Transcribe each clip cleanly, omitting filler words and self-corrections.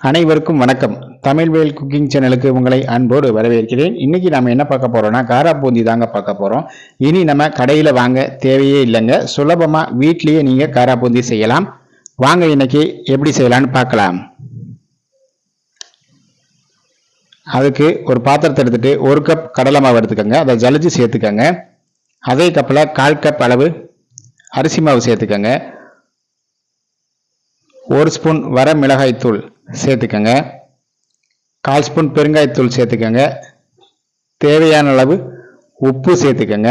அனைவருக்கும் வணக்கம். தமிழ்வேல் குக்கிங் சேனலுக்கு உங்களை அன்போடு வரவேற்கிறேன். இன்னைக்கு நம்ம என்ன பார்க்க போறோம்னா காரா பூந்தி தாங்க பார்க்க போறோம். இனி நம்ம கடையில் வாங்க தேவையே இல்லைங்க. சுலபமா வீட்லயே நீங்க காரா பூந்தி செய்யலாம். வாங்க இன்னைக்கு எப்படி செய்யலாம்னு பார்க்கலாம். அதுக்கு ஒரு பாத்திரத்தை எடுத்துட்டு 1 கப் கடலை மாவு எடுத்துக்கோங்க. அதை ஜலிச்சு சேர்த்துக்கோங்க. அதே கப்பில் 1/4 கப் அளவு அரிசி மாவு சேர்த்துக்கோங்க. 1 ஸ்பூன் வர மிளகாய் தூள் சேர்த்துக்கங்க. 1/4 ஸ்பூன் பெருங்காயத்தூள் சேர்த்துக்கங்க. தேவையான அளவு உப்பு சேர்த்துக்கங்க.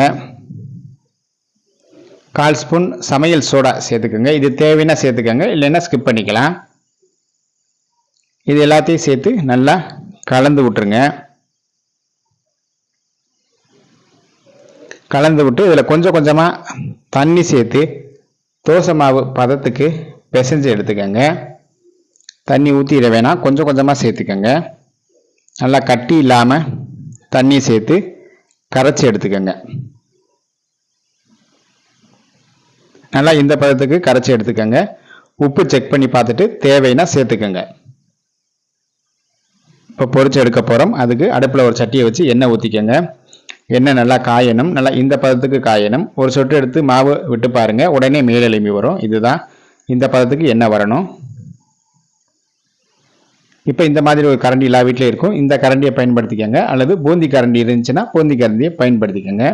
1/4 ஸ்பூன் சமையல் சோடா சேர்த்துக்கங்க. இது தேவைன்னா சேர்த்துக்கங்க, இல்லைன்னா ஸ்கிப் பண்ணிக்கலாம். இது எல்லாத்தையும் சேர்த்து நல்லா கலந்து விட்டுருங்க. கலந்து விட்டு இதில் கொஞ்சம் கொஞ்சமாக தண்ணி சேர்த்து தோசை மாவு பதத்துக்கு பிசைஞ்சு எடுத்துக்கங்க. தண்ணி ஊற்றிட வேணாம், கொஞ்சம் கொஞ்சமாக சேர்த்துக்கங்க. நல்லா கட்டி இல்லாமல் தண்ணி சேர்த்து கரைச்சி எடுத்துக்கங்க. நல்லா இந்த பதத்துக்கு கரைச்சி எடுத்துக்கங்க. உப்பு செக் பண்ணி பார்த்துட்டு தேவைன்னா சேர்த்துக்கங்க. இப்போ பொரிச்சு எடுக்க போகிறோம். அதுக்கு அடுப்பில் ஒரு சட்டியை வச்சு எண்ணெய் ஊற்றிக்கங்க. எண்ணெய் நல்லா காயணும். நல்லா இந்த பதத்துக்கு காயணும். ஒரு சொட்டு எடுத்து மாவு விட்டு பாருங்க, உடனே மேல் எழும்பி வரும். இதுதான் இந்த பதத்துக்கு எண்ணெய் வரணும். இப்போ இந்த மாதிரி ஒரு கரண்டி எல்லா வீட்டில் இருக்கும். இந்த கரண்டியை பயன்படுத்திக்கங்க, அல்லது பூந்தி கரண்டி இருந்துச்சுன்னா பூந்தி கரண்டியை பயன்படுத்திக்கங்க.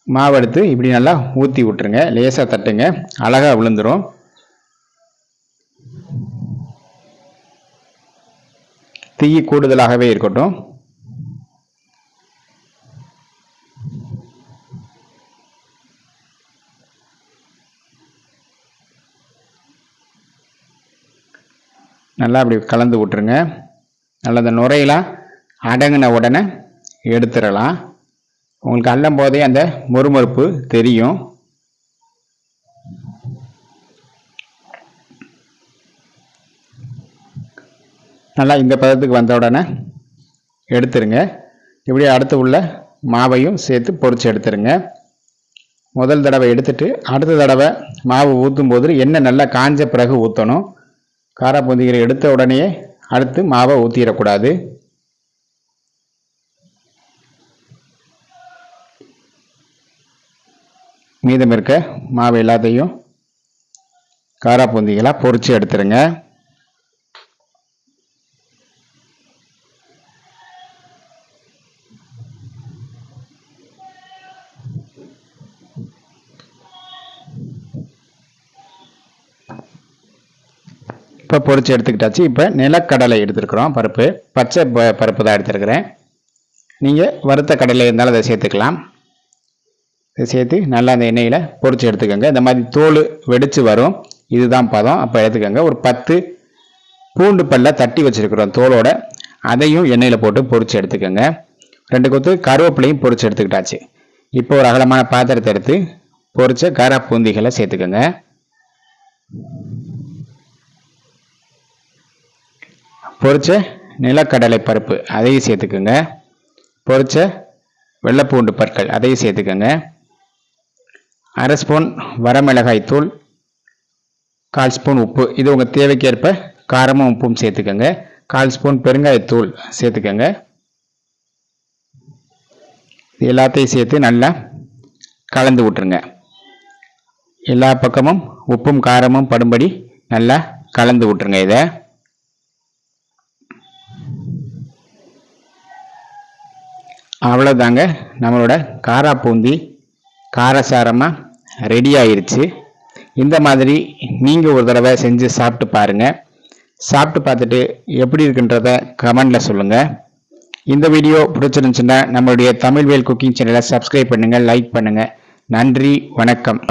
மாவு எடுத்து இப்படி நல்லா ஊற்றி விட்டுருங்க. லேசாக தட்டுங்க, அழகாக விழுந்துடும். தீ கூடுதலாகவே இருக்கட்டும். நல்லா அப்படி கலந்து விட்டுருங்க. நல்லா அந்த நுரையெல்லாம் அடங்கின உடனே எடுத்துடலாம். உங்களுக்கு அள்ளும் போதே அந்த மொறுமொறுப்பு தெரியும். நல்லா இந்த பதத்துக்கு வந்த உடனே எடுத்துருங்க. இப்படியே அடுத்து உள்ள மாவையும் சேர்த்து பொரிச்சு எடுத்துருங்க. முதல் தடவை எடுத்துட்டு அடுத்த தடவை மாவு ஊற்றும் போது எண்ணெய் நல்லா காஞ்ச பிறகு ஊற்றணும். காரா பூந்திகளை எடுத்த உடனே அடுத்து மாவை ஊற்றிடக்கூடாது. மீதம் இருக்க மாவு எல்லாத்தையும் காரா பூந்திகளாக பொரிச்சு எடுத்துருங்க. இப்போ பொரிச்சு எடுத்துக்கிட்டாச்சு. இப்போ நிலக்கடலை எடுத்துருக்குறோம். பருப்பு பச்சை பருப்பு தான் எடுத்துருக்கிறேன். நீங்கள் வறுத்த கடலை இருந்தாலும் அதை சேர்த்துக்கலாம். இதை சேர்த்து நல்லா அந்த எண்ணெயில் பொரிச்சு எடுத்துக்கோங்க. இந்த மாதிரி தோல் வெடித்து வரும், இதுதான் பதம். அப்போ எடுத்துக்கோங்க. ஒரு 10 பூண்டு பல்ல தட்டி வச்சுருக்குறோம் தோலோட, அதையும் எண்ணெயில் போட்டு பொரிச்சு எடுத்துக்கோங்க. 2 கொத்து கருவேப்பிலையும் பொரிச்சு எடுத்துக்கிட்டாச்சு. இப்போ ஒரு அகலமான பாத்திரத்தை எடுத்து பொரிச்ச காரா பூந்திகளை சேர்த்துக்கோங்க. பொரிச்ச நிலக்கடலை பருப்பு அதையும் சேர்த்துக்கோங்க. பொரிச்ச வெள்ளைப்பூண்டு பற்கள் அதையும் சேர்த்துக்கோங்க. 1/2 ஸ்பூன் வரமிளகாய் தூள், 1/4 ஸ்பூன் உப்பு, இது உங்கள் தேவைக்கேற்ப காரமும் உப்பும் சேர்த்துக்கோங்க. 1/4 ஸ்பூன் பெருங்காயத்தூள் சேர்த்துக்கோங்க. இது எல்லாத்தையும் சேர்த்து நல்லா கலந்து விட்டுருங்க. எல்லா பக்கமும் உப்பும் காரமும் படும்படி நல்லா கலந்து விட்டுருங்க. இதை அவ்வளோதாங்க, நம்மளோட காரா பூந்தி காரசாரமாக ரெடி ஆயிருச்சு. இந்த மாதிரி நீங்கள் ஒரு தடவை செஞ்சு சாப்பிட்டு பாருங்கள். சாப்பிட்டு பார்த்துட்டு எப்படி இருக்குன்றத கமெண்டில் சொல்லுங்கள். இந்த வீடியோ பிடிச்சிருந்துச்சுன்னா நம்மளுடைய தமிழ்வேல் குக்கிங் சேனலை சப்ஸ்கிரைப் பண்ணுங்கள், லைக் பண்ணுங்கள். நன்றி, வணக்கம்.